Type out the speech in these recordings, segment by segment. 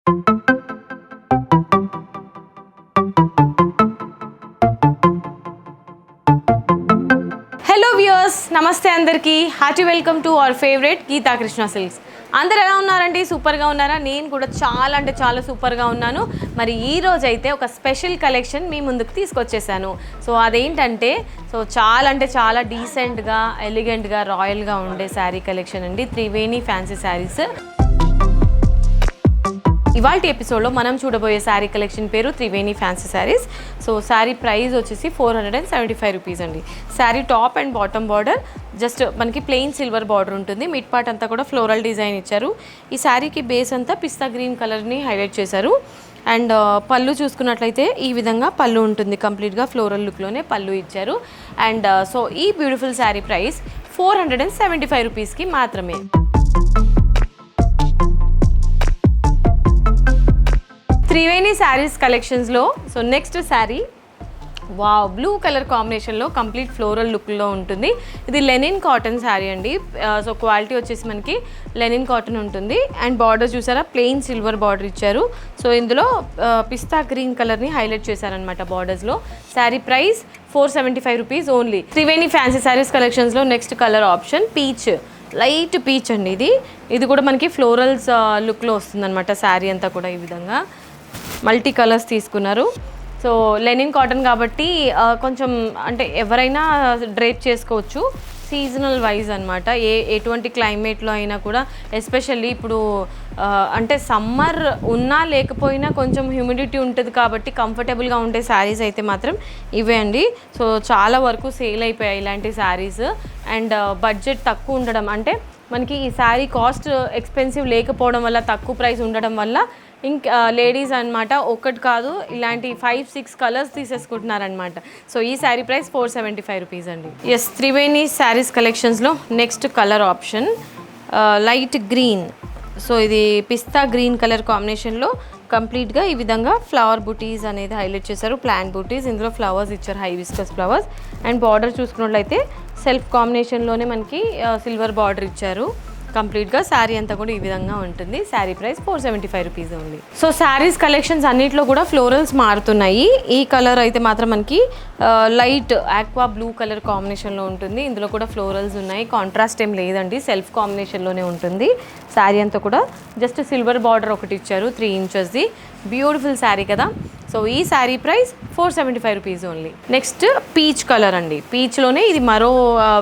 Hello viewers, నమస్తే అందరికీ. Hearty welcome to our favourite Geetha Krishna Silks. అందరు ఎలా ఉన్నారండి? సూపర్గా ఉన్నారా? నేను కూడా చాలా అంటే చాలా సూపర్గా ఉన్నాను. మరి ఈ రోజు అయితే ఒక స్పెషల్ కలెక్షన్ మీ ముందుకు తీసుకొచ్చేసాను. సో అదేంటంటే చాలా అంటే చాలా డీసెంట్గా, ఎలిగెంట్గా, రాయల్గా ఉండే శారీ కలెక్షన్ అండి. త్రివేణి ఫ్యాన్సీ శారీస్. ఇవాళ ఎపిసోడ్లో మనం చూడబోయే శారీ కలెక్షన్ పేరు Triveni fancy saris. So sari price వచ్చేసి 475 రూపీస్ అండి. Sari top and bottom border just మనకి ప్లెయిన్ సిల్వర్ బార్డర్ ఉంటుంది. మిడ్ పార్ట్ అంతా కూడా ఫ్లోరల్ డిజైన్ ఇచ్చారు. ఈ శారీకి బేస్ అంతా పిస్తా గ్రీన్ కలర్ని హైలైట్ చేశారు. అండ్ పళ్ళు చూసుకున్నట్లయితే ఈ విధంగా పళ్ళు ఉంటుంది. కంప్లీట్గా ఫ్లోరల్ లుక్లోనే పళ్ళు ఇచ్చారు. అండ్ సో ఈ బ్యూటిఫుల్ శారీ ప్రైస్ 475 రూపీస్కి మాత్రమే. త్రివేణి శారీస్ కలెక్షన్స్లో so next saree wow, blue colour కాంబినేషన్లో కంప్లీట్ ఫ్లోరల్ లుక్లో ఉంటుంది. ఇది లెనిన్ కాటన్ శారీ అండి. సో క్వాలిటీ వచ్చేసి మనకి లెనిన్ కాటన్ ఉంటుంది. అండ్ బార్డర్ చూసారా, ప్లెయిన్ సిల్వర్ బార్డర్ ఇచ్చారు. సో ఇందులో పిస్తా గ్రీన్ కలర్ని హైలైట్ చేశారనమాట బార్డర్స్లో. Saree price 475 rupees only. Triveni fancy sarees కలెక్షన్స్లో next colour option peach, light peach అండి. ఇది కూడా మనకి ఫ్లోరల్స్ లుక్లో వస్తుందన్నమాట. శారీ అంతా కూడా ఈ విధంగా మల్టీ కలర్స్ తీసుకున్నారు. సో లెనిన్ కాటన్ కాబట్టి కొంచెం అంటే ఎవరైనా డ్రేప్ చేసుకోవచ్చు, సీజనల్ వైజ్ అనమాట. ఎటువంటి క్లైమేట్లో అయినా కూడా, ఎస్పెషల్లీ ఇప్పుడు అంటే సమ్మర్ ఉన్నా లేకపోయినా కొంచెం హ్యూమిడిటీ ఉంటుంది కాబట్టి కంఫర్టబుల్గా ఉండే శారీస్ అయితే మాత్రం ఇవే అండి. సో చాలా వరకు సేల్ అయిపోయాయి ఇలాంటి శారీస్. అండ్ బడ్జెట్ తక్కువ ఉండడం, అంటే మనకి ఈ శారీ కాస్ట్ ఎక్స్పెన్సివ్ లేకపోవడం వల్ల, తక్కువ ప్రైస్ ఉండడం వల్ల ఇంకా లేడీస్ అనమాట ఒకటి కాదు ఇలాంటి 5-6 కలర్స్ తీసేసుకుంటున్నారనమాట. సో ఈ శారీ ప్రైస్ 475 రూపీస్ అండి. ఎస్, త్రివేణి శారీస్ కలెక్షన్స్లో next colour option light green. So ఇది పిస్తా గ్రీన్ కలర్ కాంబినేషన్లో కంప్లీట్గా ఈ విధంగా ఫ్లవర్ బూటీస్ అనేది హైలైట్ చేశారు. ప్లాంట్ బూటీస్, ఇందులో ఫ్లవర్స్ ఇచ్చారు, హైబిస్కస్ ఫ్లవర్స్. అండ్ బార్డర్ చూసుకున్నట్లయితే సెల్ఫ్ కాంబినేషన్లోనే మనకి సిల్వర్ బార్డర్ ఇచ్చారు. కంప్లీట్గా శారీ అంతా కూడా ఈ విధంగా ఉంటుంది. శారీ ప్రైస్ 475 రూపీస్ ఉంది. సో శారీస్ కలెక్షన్స్ అన్నిట్లో కూడా ఫ్లోరల్స్ మారుతున్నాయి. ఈ కలర్ అయితే మాత్రం మనకి లైట్ ఆక్వా బ్లూ కలర్ కాంబినేషన్లో ఉంటుంది. ఇందులో కూడా ఫ్లోరల్స్ ఉన్నాయి. కాంట్రాస్ట్ ఏం లేదండి, సెల్ఫ్ కాంబినేషన్లోనే ఉంటుంది. శారీ అంతా కూడా జస్ట్ సిల్వర్ బార్డర్ ఒకటి ఇచ్చారు, 3 ఇంచెస్ది. బ్యూటిఫుల్ శారీ కదా. సో ఈ saree price 475 rupees only. Next peach colour అండి. పీచ్లోనే ఇది మరో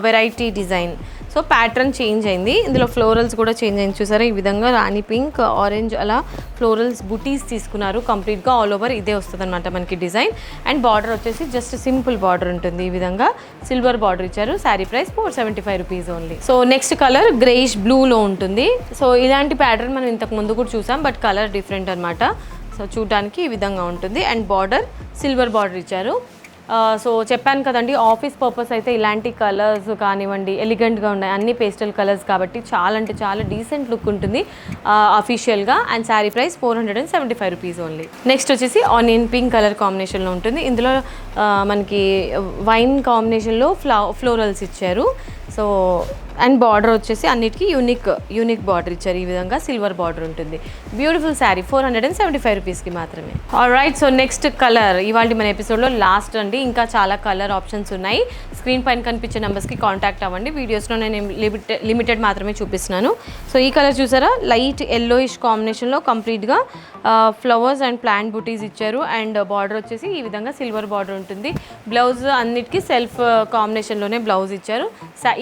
variety design. So pattern change అయింది, ఇందులో ఫ్లోరల్స్ కూడా చేంజ్ అయింది. చూసారా, ఈ విధంగా రాణి పింక్, ఆరెంజ్ అలా ఫ్లోరల్స్ బుటీస్ తీసుకున్నారు. కంప్లీట్గా ఆల్ ఓవర్ ఇదే వస్తుంది అనమాట మనకి డిజైన్. అండ్ బార్డర్ వచ్చేసి జస్ట్ సింపుల్ బార్డర్ ఉంటుంది. ఈ విధంగా సిల్వర్ బార్డర్ ఇచ్చారు. Saree price 475 rupees only. So next colour greyish బ్లూలో ఉంటుంది. సో ఇలాంటి ప్యాటర్న్ మనం ఇంతకు ముందు కూడా చూసాం, బట్ కలర్ డిఫరెంట్ అనమాట. సో చూడడానికి ఈ విధంగా ఉంటుంది. అండ్ బార్డర్ సిల్వర్ బార్డర్ ఇచ్చారు. సో చెప్పాను కదండి, ఆఫీస్ పర్పస్ అయితే ఇలాంటి కలర్స్ కానివ్వండి ఎలిగెంట్గా ఉన్నాయి. అన్ని పేస్టల్ కలర్స్ కాబట్టి చాలా అంటే చాలా డీసెంట్ లుక్ ఉంటుంది అఫీషియల్గా. And sari price 475 rupees only. Next వచ్చేసి ఆనియన్ పింక్ కలర్ కాంబినేషన్లో ఉంటుంది. ఇందులో మనకి వైన్ కాంబినేషన్లో ఫ్లోరల్స్ ఇచ్చారు. సో అండ్ బార్డర్ వచ్చేసి అన్నిటికీ యూనిక్ బార్డర్ ఇచ్చారు. ఈ విధంగా సిల్వర్ బార్డర్ ఉంటుంది. బ్యూటిఫుల్ శారీ 475 రూపీస్కి మాత్రమే. ఆల్రైట్, సో నెక్స్ట్ కలర్ ఇవాళ మన ఎపిసోడ్లో లాస్ట్ అండి. ఇంకా చాలా కలర్ ఆప్షన్స్ ఉన్నాయి. స్క్రీన్ పైన కనిపించే నెంబర్స్కి కాంటాక్ట్ అవ్వండి. వీడియోస్లో నేను లిమిటెడ్ మాత్రమే చూపిస్తున్నాను. సో ఈ కలర్ చూసారా, లైట్ ఎల్లోయిష్ కాంబినేషన్లో కంప్లీట్గా ఫ్లవర్స్ అండ్ ప్లాంట్ బూటీస్ ఇచ్చారు. అండ్ బార్డర్ వచ్చేసి ఈ విధంగా సిల్వర్ బార్డర్ ఉంటుంది. బ్లౌజ్ అన్నిటికీ సెల్ఫ్ కాంబినేషన్లోనే బ్లౌజ్ ఇచ్చారు.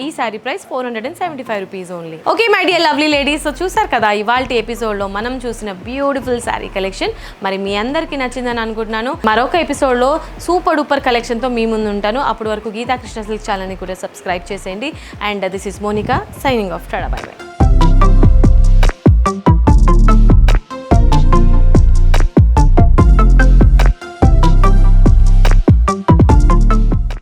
ఈ saree price 475 rupees only. Okay my dear lovely ladies, so చూసారు కదా ఇవాళ ఎపిసోడ్లో మనం చూసిన బ్యూటిఫుల్ శారీ కలెక్షన్. మరి మీ అందరికీ నచ్చిందని అనుకుంటున్నాను. మరొక ఎపిసోడ్లో సూపర్ డూపర్ కలెక్షన్తో మీ ముందు ఉంటాను. అప్పటి వరకు గీతా కృష్ణ సిల్క్ ఛానల్ని కూడా సబ్స్క్రైబ్ చేసేయండి. And this is Monica signing off. Tada, bye by.